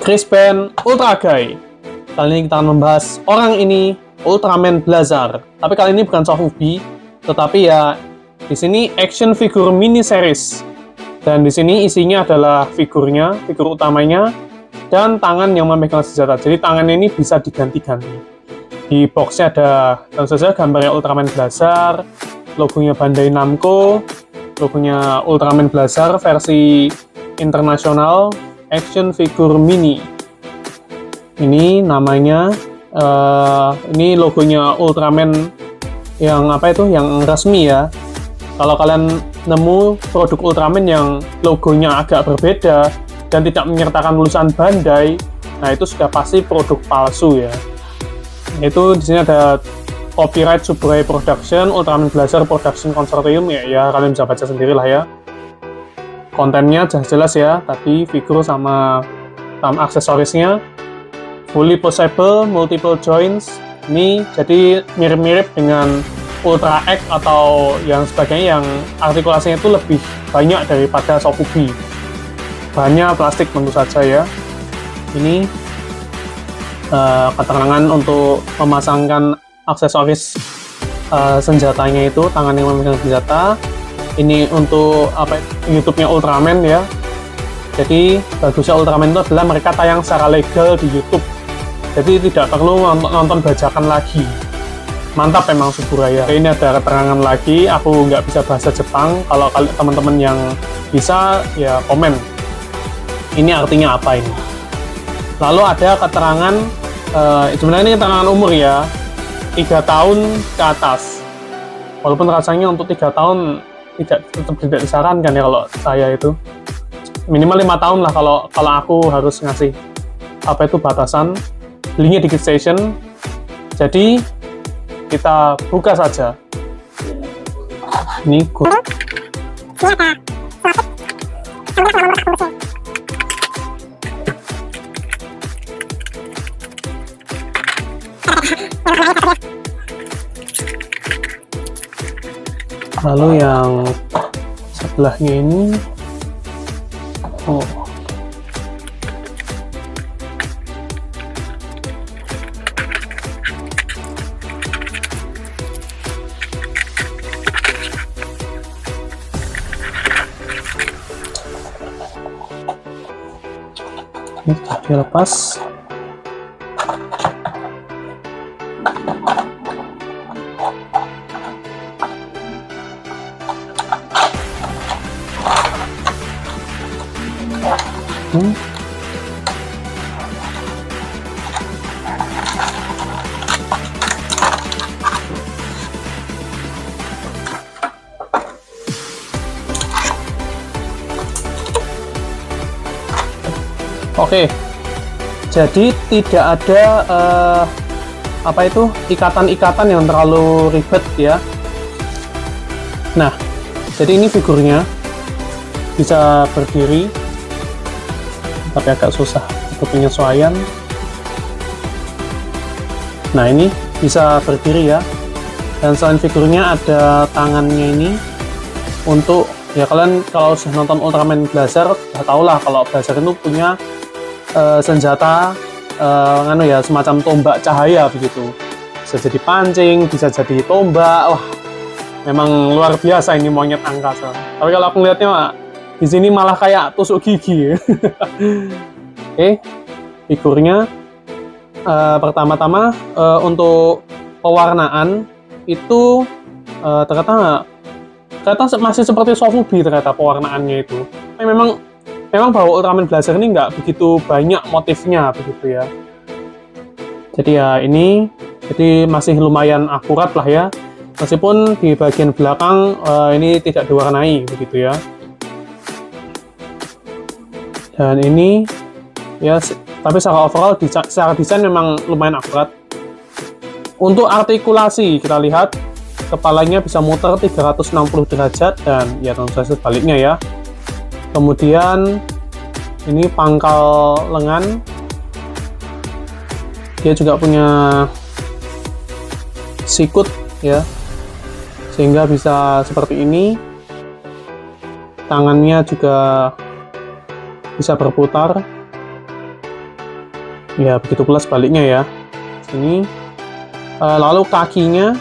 Chris Band Ultra Guy. Kali ini kita akan membahas orang ini, Ultraman Blazar. Tapi kali ini bukan Sofubi, tetapi ya di sini action figure mini series. Dan di sini isinya adalah figurnya, figur utamanya, dan tangan yang memegang senjata. Jadi tangannya ini bisa diganti-ganti. Di boxnya ada tentu saja gambarnya Ultraman Blazar, logonya Bandai Namco, logonya Ultraman Blazar versi internasional action figure mini. Ini namanya, ini logonya Ultraman yang apa itu? Yang resmi ya. Kalau kalian nemu produk Ultraman yang logonya agak berbeda dan tidak menyertakan tulisan Bandai, nah itu sudah pasti produk palsu ya. Itu di sini ada copyright Suburai Production, Ultraman Blazar Production Consortium ya kalian bisa baca sendiri lah ya. Kontennya jelas-jelas ya, tadi figur sama aksesorisnya fully posable, multiple joints. Ini jadi mirip-mirip dengan Ultra X atau yang sebagainya yang artikulasinya itu lebih banyak daripada Sofubi. Bahannya plastik tentu saja ya. Ini keterangan untuk memasangkan aksesoris senjatanya itu, tangan yang memegang senjata. Ini untuk apa? YouTube-nya Ultraman ya. Jadi bagusnya Ultraman itu adalah mereka tayang secara legal di YouTube. Jadi tidak perlu nonton bajakan lagi. Mantap emang Suburaya. Ini ada keterangan lagi. Aku nggak bisa bahasa Jepang. Kalau teman-teman yang bisa ya komen. Ini artinya apa ini? Lalu ada keterangan, sebenarnya ini keterangan umur ya, 3 tahun ke atas. Walaupun rasanya untuk 3 tahun tetap tidak disarankan ya kalau saya itu. Minimal 5 tahun lah kalau aku harus ngasih apa itu batasan. Linknya di station. Jadi kita buka saja. Ini good. Lalu yang sebelahnya ini, ini sudah dilepas. Oke, jadi tidak ada apa itu ikatan-ikatan yang terlalu ribet ya. Nah, jadi ini figurnya bisa berdiri, tapi agak susah untuk penyesuaian. Nah, ini bisa berdiri ya. Dan selain figurnya ada tangannya ini untuk ya, kalian kalau sudah nonton Ultraman Blazar sudah tahu lah kalau Blazar itu punya senjata semacam tombak cahaya begitu. Bisa jadi pancing, bisa jadi tombak. Wah, memang luar biasa ini monyet angkasa. Tapi kalau aku lihatnya di sini malah kayak tusuk gigi. Oke, figurnya pertama-tama untuk pewarnaan itu ternyata masih seperti Sofubi ternyata pewarnaannya itu. Tapi memang bahwa Ultraman Blazar ini nggak begitu banyak motifnya begitu ya. Jadi ya ini masih lumayan akurat lah ya. Meskipun di bagian belakang ini tidak diwarnai begitu ya. Dan ini ya, tapi secara overall secara desain memang lumayan akurat. Untuk artikulasi kita lihat kepalanya bisa muter 360 derajat dan ya tentu saja sebaliknya ya. Kemudian ini pangkal lengan, dia juga punya sikut ya, sehingga bisa seperti ini. Tangannya juga bisa berputar. Ya, begitu pula sebaliknya ya. Sini. Lalu kakinya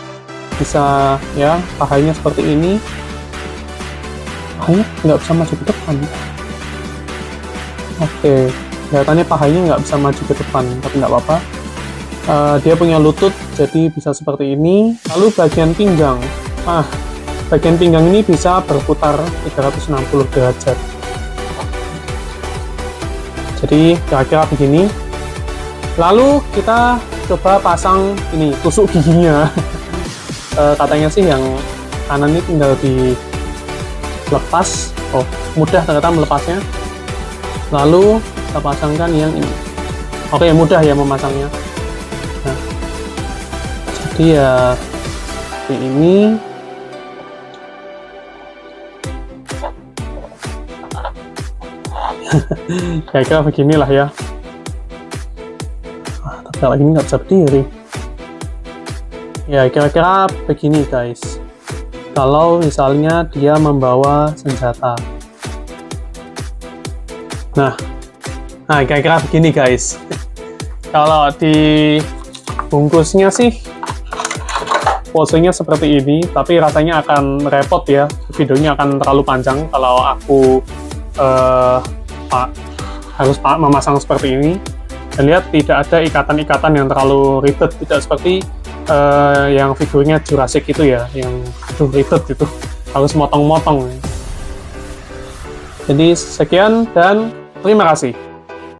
bisa ya, pahanya seperti ini. Pahanya nggak bisa maju ke depan. Oke, kelihatannya pahanya nggak bisa maju ke depan, tapi nggak apa-apa. Dia punya lutut, jadi bisa seperti ini. Lalu bagian pinggang. Bagian pinggang ini bisa berputar 360 derajat. Jadi kira-kira begini. Lalu kita coba pasang ini, tusuk giginya. Katanya sih yang kanan ini tinggal dilepas. Oh, mudah ternyata melepasnya. Lalu kita pasangkan yang ini. Oke, mudah ya memasangnya. Nah, jadi ya seperti ini. Kira-kira beginilah ya. Tapi kalau gini nggak bisa berdiri. Ya, kira-kira begini guys. Kalau misalnya dia membawa senjata. Nah, kira-kira begini guys. Kalau di bungkusnya sih posenya seperti ini, tapi rasanya akan repot ya. Videonya akan terlalu panjang kalau aku harus memasang seperti ini. Dan lihat tidak ada ikatan-ikatan yang terlalu ribet, tidak seperti yang figurnya Jurassic itu ya, yang ribet itu, harus motong-motong. Jadi sekian dan terima kasih.